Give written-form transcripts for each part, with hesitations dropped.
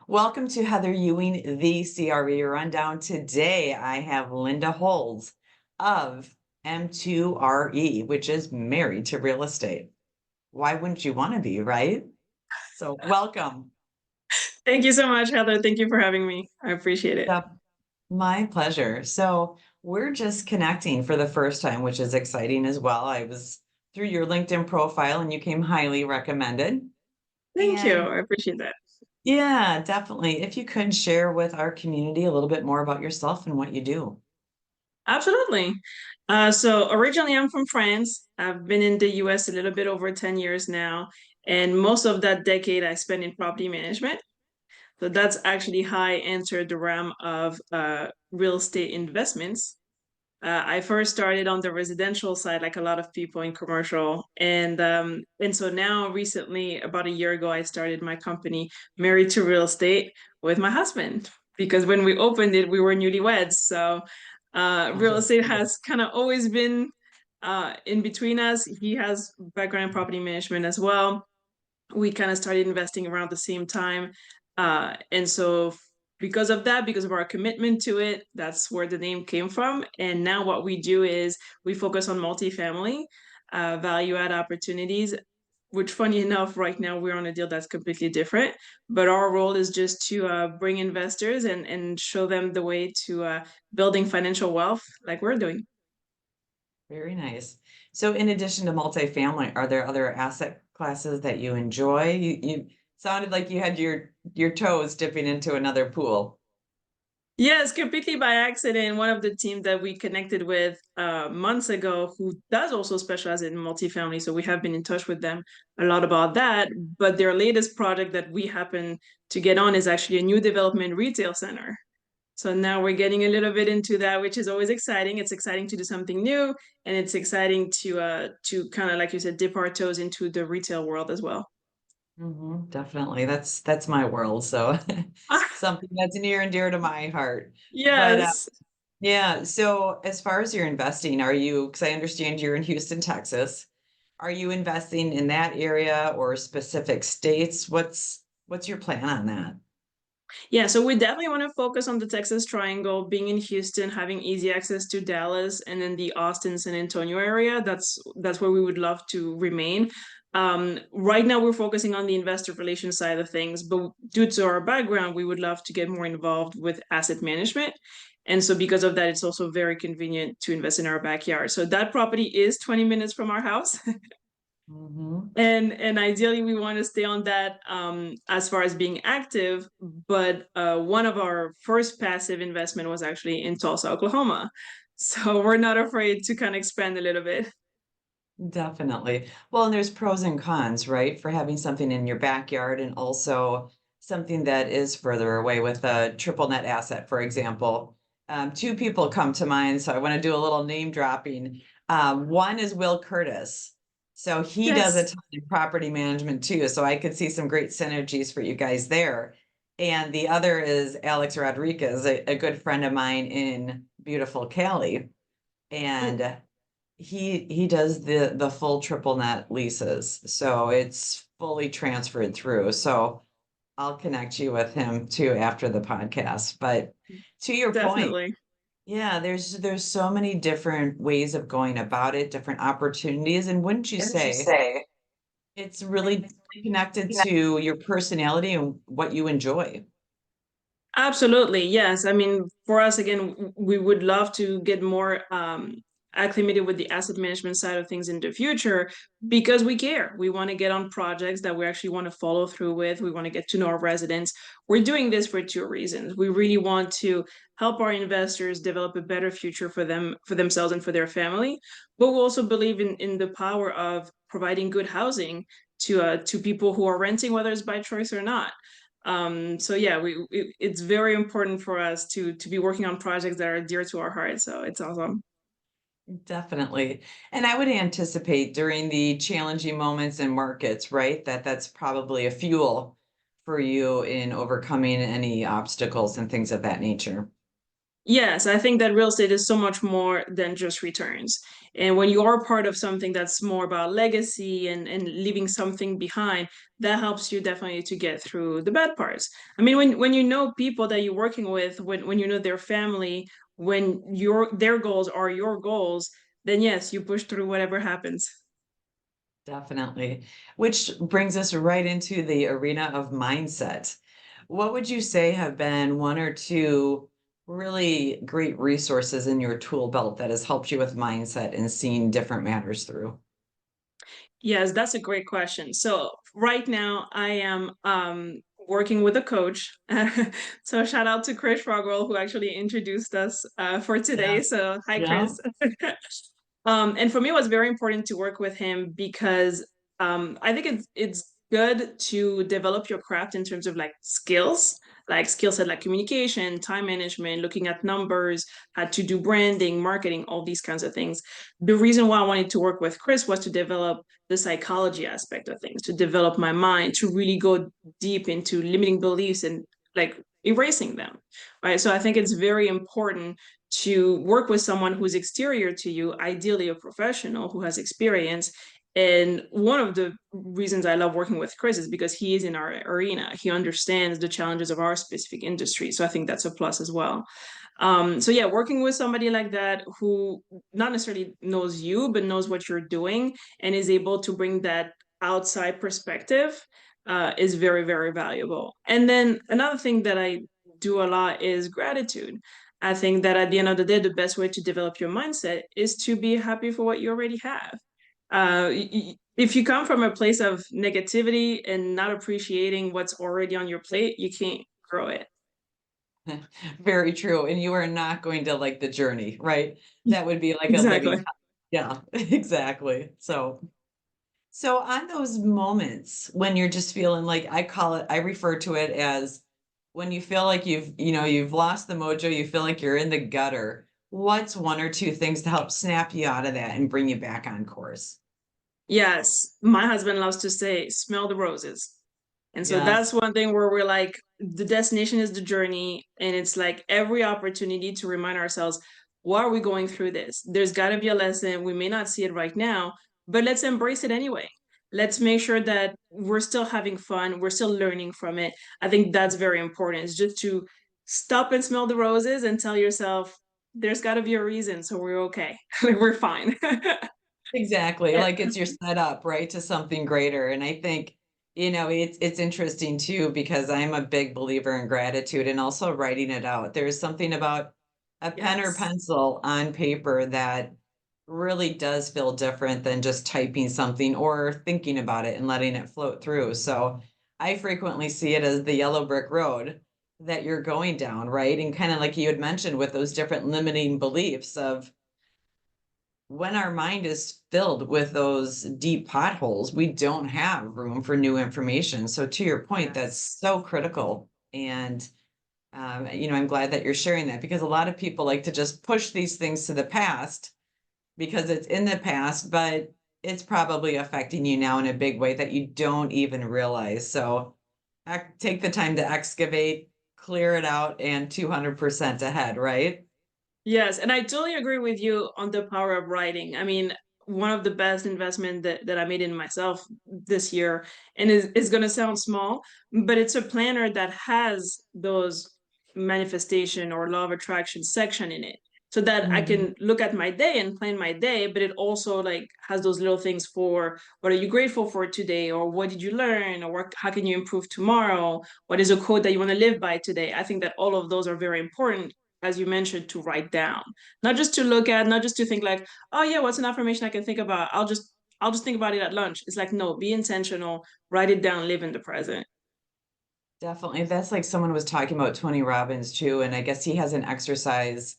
Welcome to Heather Ewing, the CRE Rundown. Today I have Linda Holtz of M2RE, which is married to real estate. Why wouldn't you want to be, right? So welcome. Thank you so much, Heather. Thank you for having me. I appreciate it. Yep, my pleasure. So we're just connecting for the first time, which is exciting as well. I was through your LinkedIn profile and you came highly recommended. Thank you. And I appreciate that. yeah, definitely. If you could share with our community a little bit more about yourself and what you do. Absolutely. So originally I'm from France. I've been in the US a little bit over 10 years now, and most of that decade I spent in property management. So that's actually how I entered the realm of real estate investments. I first started on the residential side, like a lot of people in commercial, and so now recently, about a year ago, I started my company, Married to Real Estate, with my husband because when we opened it, we were newlyweds. So real estate Understood. has kind of always been in between us. He has background in property management as well. We kind of started investing around the same time. And so because of that, because of our commitment to it, that's where the name came from. And now what we do is we focus on multifamily, value add opportunities, which funny enough, right now we're on a deal that's completely different. But our role is just to bring investors and show them the way to building financial wealth like we're doing. Very nice. So in addition to multifamily, are there other asset classes that you enjoy? You sounded like you had your toes dipping into another pool. Yes, completely by accident. One of the teams that we connected with months ago, who does also specialize in multifamily, so we have been in touch with them a lot about that. But their latest project that we happen to get on is actually a new development retail center. So now we're getting a little bit into that, which is always exciting. It's exciting to do something new, and it's exciting to kind of like you said, dip our toes into the retail world as well. Definitely. That's my world. So something that's near and dear to my heart. But Yes. yeah, so as far as your investing, are you, because I understand you're in Houston, Texas, are you investing in that area or specific states? What's your plan on that? Yeah, so we definitely want to focus on the Texas Triangle, being in Houston, having easy access to Dallas, and then the Austin, San Antonio area. That's where we would love to remain. Right now, we're focusing on the investor relations side of things, but due to our background, we would love to get more involved with asset management. And so, because of that, it's also very convenient to invest in our backyard. So, that property is 20 minutes from our house. hmm And ideally we want to stay on that as far as being active, but one of our first passive investment was actually in Tulsa, Oklahoma, so we're not afraid to kind of expand a little bit. Definitely. Well, and there's pros and cons, right? For having something in your backyard and also something that is further away with a triple net asset, for example. Two people come to mind, so I want to do a little name dropping. One is Will Curtis. So he does a Yes. ton of property management too. So I could see some great synergies for you guys there. And the other is Alex Rodriguez, a good friend of mine in beautiful Cali. And he does the full triple net leases, so it's fully transferred through. So I'll connect you with him too after the podcast. But to your point, Definitely. yeah, there's so many different ways of going about it, different opportunities, and wouldn't you Didn't you say say? it's really connected to your personality and what you enjoy? Absolutely, yes. I mean, for us, again, we would love to get more acclimated with the asset management side of things in the future because we care. We want to get on projects that we actually want to follow through with. We want to get to know our residents. We're doing this for two reasons. We really want to help our investors develop a better future for them, for themselves, and for their family. But we also believe in the power of providing good housing to people who are renting, whether it's by choice or not. So yeah, it's very important for us to be working on projects that are dear to our heart. So it's awesome. Definitely. And I would anticipate during the challenging moments in markets, right, that that's probably a fuel for you in overcoming any obstacles and things of that nature. Yes, I think that real estate is so much more than just returns. And when you are part of something that's more about legacy and leaving something behind, that helps you definitely to get through the bad parts. I mean, when you know people that you're working with, when you know their family, when their goals are your goals, then yes, you push through whatever happens. Definitely. Which brings us right into the arena of mindset. What would you say have been one or two really great resources in your tool belt that has helped you with mindset and seeing different matters through? Yes, that's a great question. So right now I am working with a coach. So shout out to Chris Frogwell who actually introduced us for Yeah. today. So hi Yeah. Chris. And for me it was very important to work with him because I think it's good to develop your craft in terms of like skill set like communication, time management, looking at numbers, how to do branding, marketing, all these kinds of things. The reason why I wanted to work with Chris was to develop the psychology aspect of things, to develop my mind, to really go deep into limiting beliefs and like erasing them. Right. So I think it's very important to work with someone who's exterior to you, ideally a professional who has experience. And one of the reasons I love working with Chris is because he is in our arena. He understands the challenges of our specific industry. So I think that's a plus as well. So yeah, working with somebody like that who not necessarily knows you, but knows what you're doing and is able to bring that outside perspective is very, very valuable. And then another thing that I do a lot is gratitude. I think that at the end of the day, the best way to develop your mindset is to be happy for what you already have. If you come from a place of negativity and not appreciating what's already on your plate, you can't grow it. Very true. And you are not going to like the journey, right? That would be like a living. Exactly. Yeah, exactly. So on those moments when you're just feeling like I call it, I refer to it as when you feel like you've lost the mojo, you feel like you're in the gutter. What's one or two things to help snap you out of that and bring you back on course? Yes, my husband loves to say, smell the roses. And so that's Yes, one thing where we're like, the destination is the journey. And it's like every opportunity to remind ourselves, why are we going through this? There's got to be a lesson. We may not see it right now, but let's embrace it anyway. Let's make sure that we're still having fun. We're still learning from it. I think that's very important. It's just to stop and smell the roses and tell yourself, there's got to be a reason. So we're okay. We're fine. exactly. Like it's your setup, right, to something greater. And I think, it's interesting too, because I'm a big believer in gratitude and also writing it out. There's something about a pen or Yes. pencil on paper that really does feel different than just typing something or thinking about it and letting it float through. So I frequently see it as the yellow brick road that you're going down, right? And kind of like you had mentioned with those different limiting beliefs of when our mind is filled with those deep potholes, we don't have room for new information. So to your point, that's Yes. so critical. And I'm glad that you're sharing that because a lot of people like to just push these things to the past because it's in the past, but it's probably affecting you now in a big way that you don't even realize. So take the time to excavate, clear it out, and 200% ahead, right? Yes, and I totally agree with you on the power of writing. I mean, one of the best investment that I made in myself this year, and is going to sound small, but it's a planner that has those manifestation or law of attraction section in it, so that I Mhm. can look at my day and plan my day. But it also like has those little things for what are you grateful for today, or what did you learn, or how can you improve tomorrow? What is a code that you want to live by today? I think that all of those are very important as you mentioned, to write down, not just to look at, not just to think like, oh yeah, what's an affirmation I can think about? I'll just think about it at lunch. It's like, no, be intentional, write it down, live in the present. Definitely. That's like someone was talking about Tony Robbins too. And I guess he has an exercise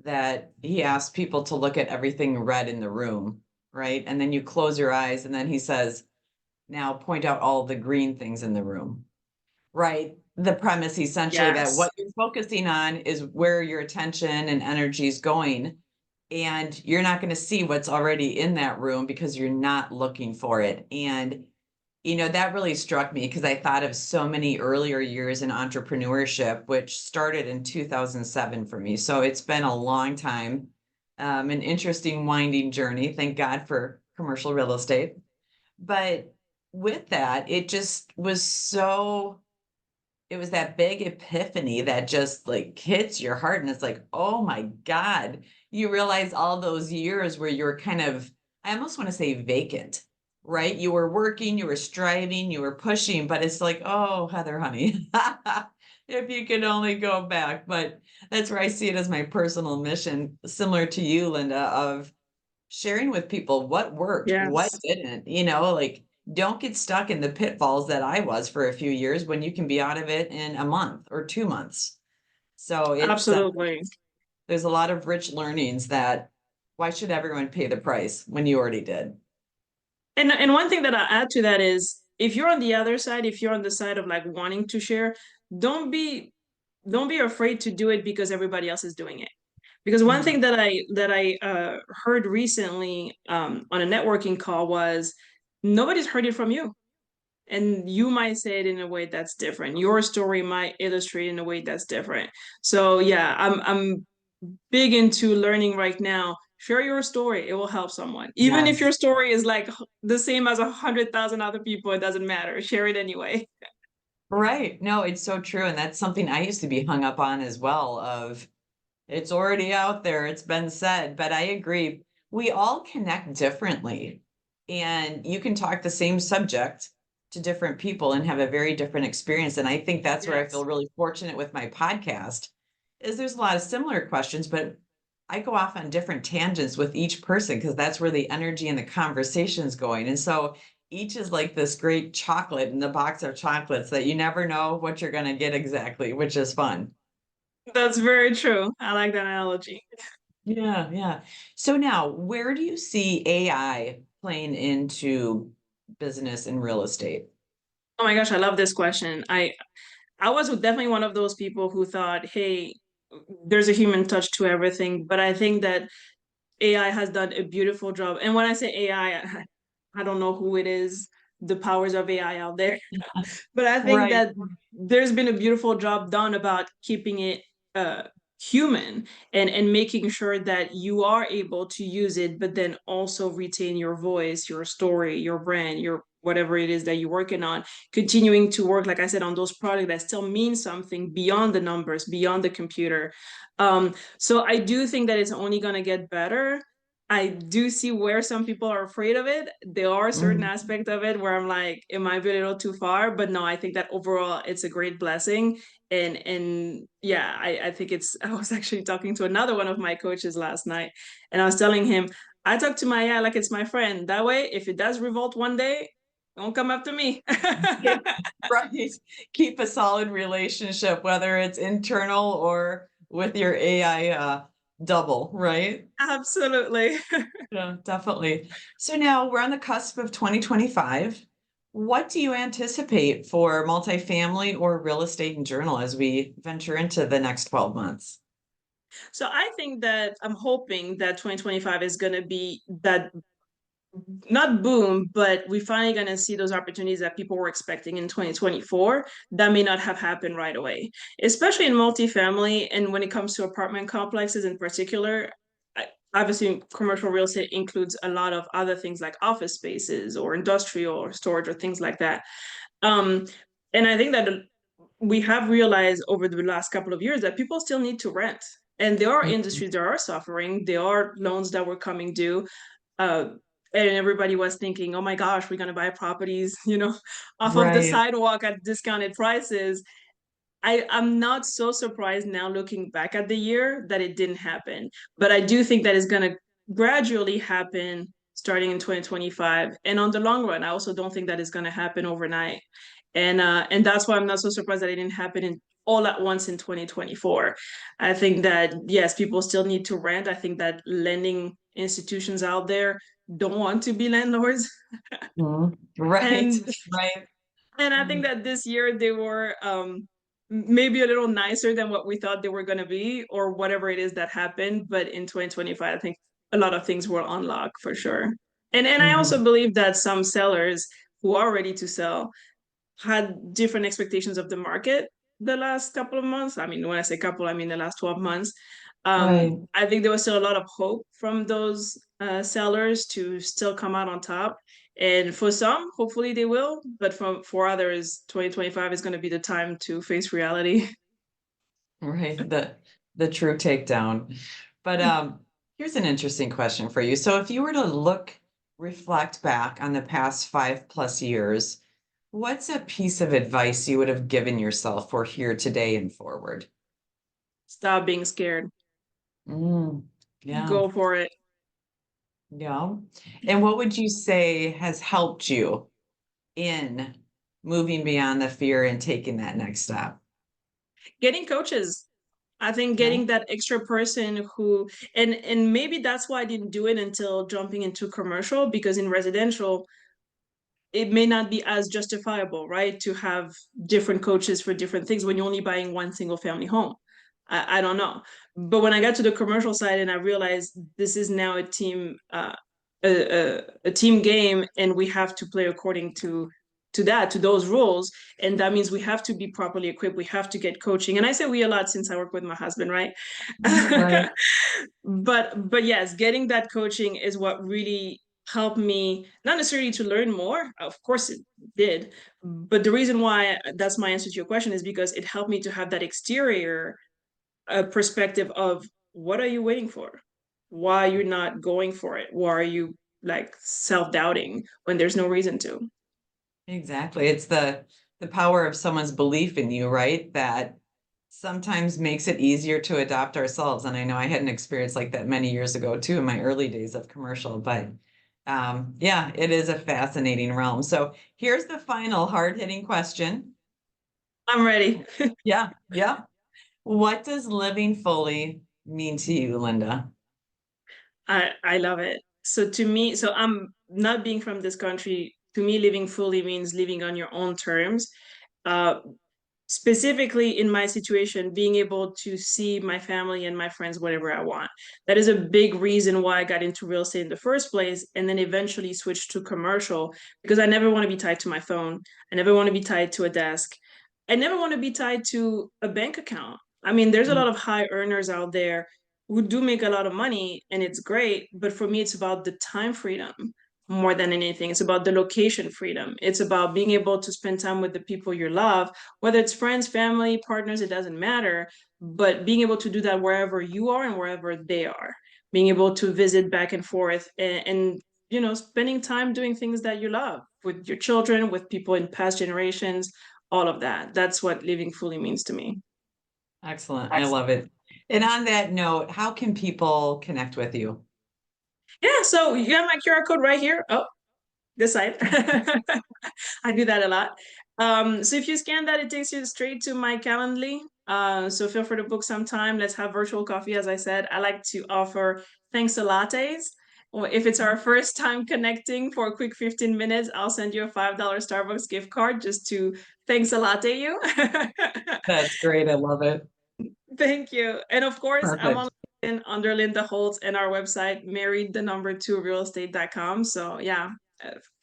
that he asks people to look at everything red in the room, right? And then you close your eyes and then he says, now point out all the green things in the room, right? The premise essentially that Yes. what you're focusing on is where your attention and energy is going. And you're not going to see what's already in that room because you're not looking for it. And that really struck me because I thought of so many earlier years in entrepreneurship, which started in 2007 for me. So it's been a long time. An interesting winding journey. Thank God for commercial real estate. But with that, it just was so, it was that big epiphany that just like hits your heart. And it's like, oh my God, you realize all those years where you were kind of, I almost want to say vacant, right? You were working, you were striving, you were pushing, but it's like, oh, Heather, honey, if you could only go back. But that's where I see it as my personal mission, similar to you, Linda, of sharing with people what worked, what Yes, didn't, like don't get stuck in the pitfalls that I was for a few years when you can be out of it in a month or 2 months. So absolutely. there's a lot of rich learnings that why should everyone pay the price when you already did? And one thing that I add to that is if you're on the other side, if you're on the side of like wanting to share, don't be don't be afraid to do it because everybody else is doing it. Because one Mm, thing that I heard recently on a networking call was nobody's heard it from you. And you might say it in a way that's different. Your story might illustrate in a way that's different. So yeah, I'm big into learning right now. Share your story. It will help someone. Even if yes. your story is like the same as 100,000 other people, it doesn't matter. Share it anyway. Right. No, it's so true. And that's something I used to be hung up on as well of it's already out there, it's been said, but I agree. We all connect differently. And you can talk the same subject to different people and have a very different experience. And I think that's where I feel Yes. really fortunate with my podcast is there's a lot of similar questions, but I go off on different tangents with each person because that's where the energy and the conversation is going. And so each is like this great chocolate in the box of chocolates that you never know what you're going to get exactly, which is fun. That's very true. I like that analogy. Yeah, yeah. So now, where do you see AI playing into business and real estate? Oh my gosh, I love this question. I was definitely one of those people who thought, hey, there's a human touch to everything, but I think that AI has done a beautiful job. And when I say AI, I don't know who it is, the powers of AI out there. But I think Right. that there's been a beautiful job done about keeping it uh, human and making sure that you are able to use it, but then also retain your voice, your story, your brand, your whatever it is that you're working on, continuing to work, like I said, on those products that still mean something beyond the numbers, beyond the computer. So I do think that it's only going to get better. I do see where some people are afraid of it. There are certain Mhm. aspects of it where I'm like, it might be a little too far, but no, I think that overall it's a great blessing. And yeah, I think it's I was actually talking to another one of my coaches last night, and I was telling him, I talk to my AI like it's my friend. That way, if it does revolt one day, don't come after me. Yeah, right. Keep a solid relationship, whether it's internal or with your AI double, right? Absolutely. Yeah, definitely. So now we're on the cusp of 2025. What do you anticipate for multifamily or real estate in general as we venture into the next 12 months? So I think that I'm hoping that 2025 is going to be that not boom, but we're finally going to see those opportunities that people were expecting in 2024 that may not have happened right away, especially in multifamily. And when it comes to apartment complexes in particular, obviously, commercial real estate includes a lot of other things like office spaces or industrial or storage or things like that. Um, and I think that we have realized over the last couple of years that people still need to rent. And there are Mhm. industries that are suffering. There are loans that were coming due uh, and everybody was thinking, oh my gosh, we're going to buy properties, off of the Right. sidewalk at discounted prices. I'm not so surprised now looking back at the year that it didn't happen. But I do think that it's going to gradually happen starting in 2025. And on the long run, I also don't think that it's going to happen overnight. And that's why I'm not so surprised that it didn't happen in all at once in 2024. I think that yes, people still need to rent. I think that lending institutions out there don't want to be landlords. Mhm. Right. And Right. and I think that this year they were maybe a little nicer than what we thought they were going to be, or whatever it is that happened. But in 2025, I think a lot of things will unlock for sure. And I also Mhm. believe that some sellers who are ready to sell had different expectations of the market the last couple of months. I mean, when I say couple, I mean the last 12 months. Right. I think there was still a lot of hope from those sellers to still come out on top. And for some, hopefully they will, but for others, 2025 is going to be the time to face reality. Right. The true takedown. But here's an interesting question for you. So if you were to reflect back on the past 5+ years, what's a piece of advice you would have given yourself for here today and forward? Stop being scared. Mm, yeah, Go for it. yeah. And what would you say has helped you in moving beyond the fear and taking that next step? Getting coaches. I think Yeah. getting that extra person who and maybe that's why I didn't do it until jumping into commercial, because in residential it may not be as justifiable, right? To have different coaches for different things when you're only buying one single family home. I don't know. But when I got to the commercial side and I realized this is now a team game, and we have to play according to those rules, and that means we have to be properly equipped. We have to get coaching, and I say we a lot since I work with my husband, right? Right. But yes, getting that coaching is what really helped me, not necessarily to learn more, of course it did, but the reason why that's my answer to your question is because it helped me to have that exterior perspective of what are you waiting for, why you're not going for it, why are you like self-doubting when there's no reason to. Exactly. It's the power of someone's belief in you, right? That sometimes makes it easier to adopt ourselves. And I know I had an experience like that many years ago too, in my early days of commercial, but yeah, it is a fascinating realm. So here's the final hard-hitting question. I'm ready. Yeah, yeah. What does living fully mean to you, Linda? I love it. So to me, so I'm not being from this country. To me, living fully means living on your own terms. Uh, Specifically in my situation, being able to see my family and my friends whenever I want. That is a big reason why I got into real estate in the first place, and then eventually switched to commercial, because I never want to be tied to my phone. I never want to be tied to a desk. I never want to be tied to a bank account. I mean, there's a Mm, lot of high earners out there who do make a lot of money, and it's great. But for me, it's about the time freedom more than anything. It's about the location freedom. It's about being able to spend time with the people you love, whether it's friends, family, partners, it doesn't matter. But being able to do that wherever you are and wherever they are, being able to visit back and forth, and spending time doing things that you love with your children, with people in past generations, all of that. That's what living fully means to me. excellent. I love it. And on that note, how can people connect with you? Yeah, so you have my QR code right here. Oh, this side. I do that a lot. So if you scan that, it takes you straight to my Calendly. So feel free to book some time. Let's have virtual coffee. As I said, I like to offer thanks to lattes. Or if it's our first time connecting for a quick 15 minutes, I'll send you a $5 Starbucks gift card just to thanks a latte you. That's great. I love it. Thank you. And of course, I'm on Perfect. LinkedIn under Linda Holtz, and our website, married the number 2realestate.com. So yeah,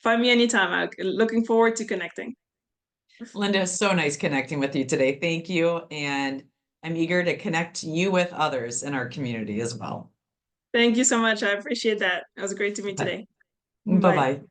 find me anytime. I'm looking forward to connecting. Linda, it's so nice connecting with you today. Thank you. And I'm eager to connect you with others in our community as well. Thank you so much. I appreciate that. It was great to meet today. Bye Bye. bye.